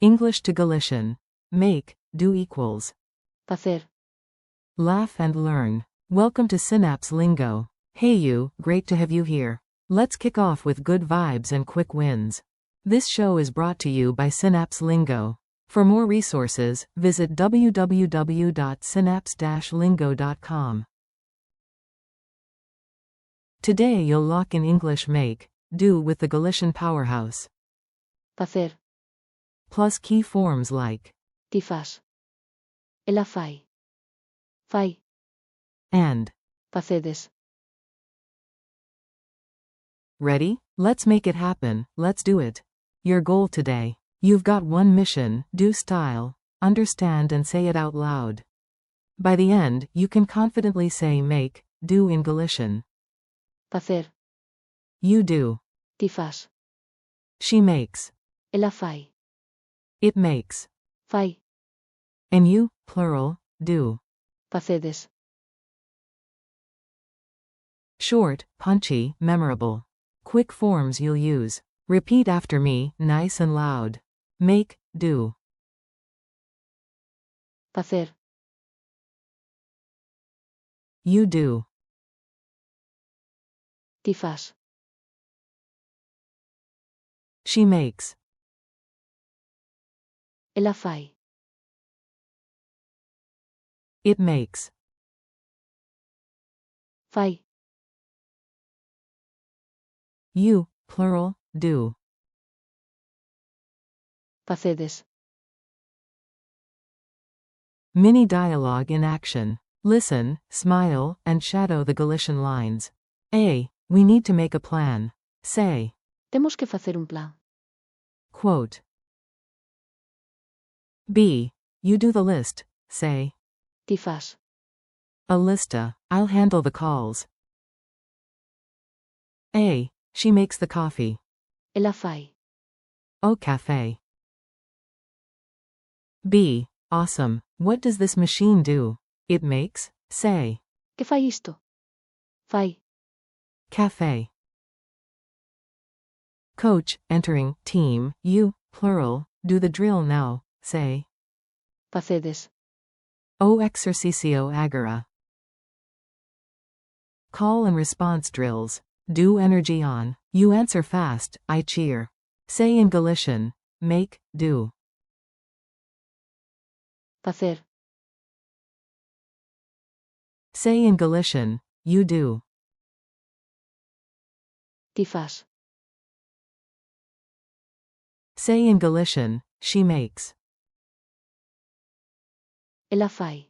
English to Galician. Make, do equals. Facer. Laugh and learn. Welcome to Synapse Lingo. Hey you, great to have you here. Let's kick off with good vibes and quick wins. This show is brought to you by Synapse Lingo. For more resources, visit www.synapse-lingo.com. Today you'll lock in English make, do with the Galician powerhouse. Facer. Plus key forms like Ti fas. Ela fai. Fai. and. Facedes. Ready? Let's make it happen, let's do it. Your goal today. You've got one mission, do style, understand and say it out loud. By the end, you can confidently say make, do in Galician. Facer. You do. Ti fas. She makes. Ela fai. It makes. Fai. And you, plural, do. Facedes. Short, punchy, memorable. Quick forms you'll use. Repeat after me, nice and loud. Make, do. Facer. You do. Ti fas. She makes. Ela fai. It makes. Fai. You, plural, do. Facedes. Mini dialogue in action. Listen, smile, and shadow the Galician lines. A. We need to make a plan. Say. Temos que facer un plan. Quote. B. You do the list. Say. Ti fas. A lista. I'll handle the calls. A. She makes the coffee. Ela fai. O café. B. Awesome. What does this machine do? It makes. Say. Que fai isto? Fai. Café. Coach, entering, team, you, plural, do the drill now. Say. Facedes. O exercicio agora. Call and response drills. Do energy on. You answer fast, I cheer. Say in Galician. Make, do. Facer. Say in Galician. You do. Ti fas. Say in Galician. She makes. Ela fai.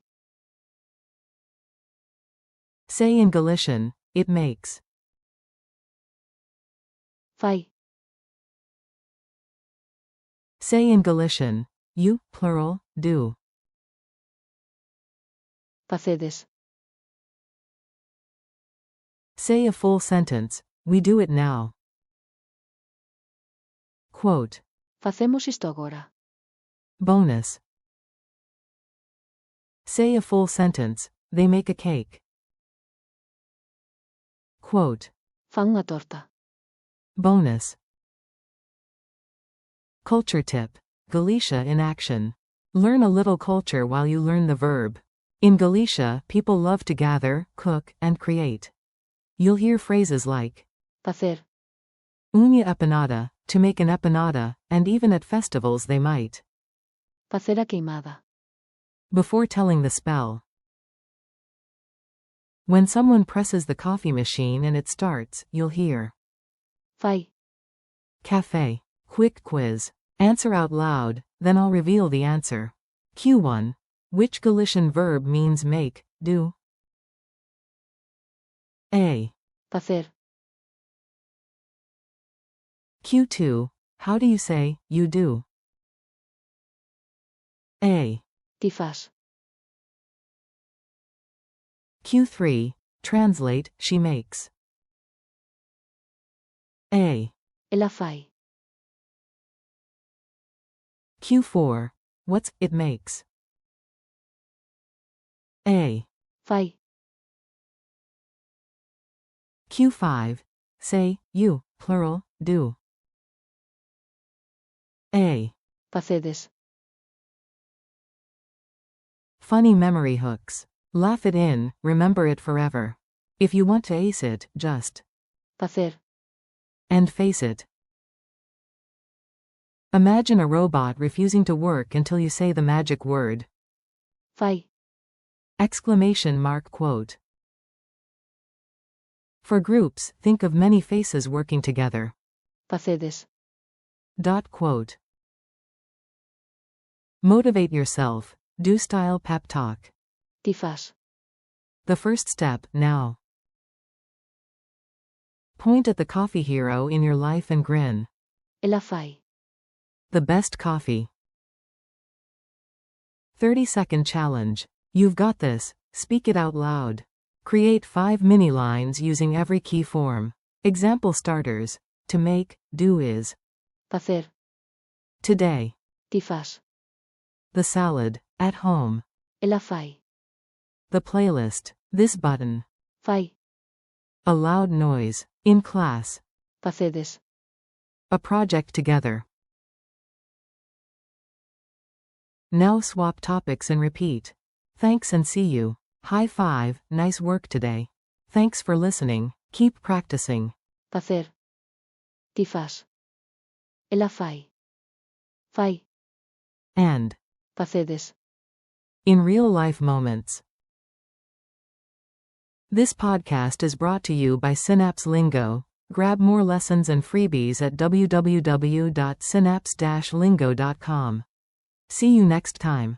Say in Galician. It makes. Fai. Say in Galician. You, plural, do. Facedes. Say a full sentence. We do it now. Quote. Facemos isto agora. Bonus. Say a full sentence. They make a cake. Quote. Fan unha torta. Bonus. Culture tip. Galicia in action. Learn a little culture while you learn the verb. In Galicia, people love to gather, cook, and create. You'll hear phrases like Facer. unha empanada, to make an empanada, and even at festivals they might. Facer a queimada. Before telling the spell. When someone presses the coffee machine and it starts, you'll hear Fai. café. Quick quiz. Answer out loud, then I'll reveal the answer. Q1. Which Galician verb means make, do? A. Facer. Q2. How do you say, you do? A. Ti fas. Q3. Translate, she makes. A. Ela fai. Q4. What's it makes? A. Fai. Q5. Say, you, plural, do. A. Facedes. Funny memory hooks. Laugh it in, remember it forever. If you want to ace it, just Facer. and face it. Imagine a robot refusing to work until you say the magic word. Fai. Exclamation mark quote. For groups, think of many faces working together. Facedes. Dot quote. Motivate yourself. Do style pep talk. Τι φας? The first step, now. Point at the coffee hero in your life and grin. Έλα φάει. The best coffee. 30-second challenge. You've got this. Speak it out loud. Create 5 mini lines using every key form. Example starters. To make, do is. Facer. Today. Τι φας? The salad. At home. Έλα φάει. The playlist. This button. Φάει. A loud noise. In class. Facedes. A project together. Now swap topics and repeat. Thanks and see you. High five, nice work today. Thanks for listening, keep practicing. Facer. Τι φας? Έλα φάει. Φάει. And. Facedes. In real life moments. This podcast is brought to you by Synapse Lingo. Grab more lessons and freebies at www.synapse-lingo.com. See you next time.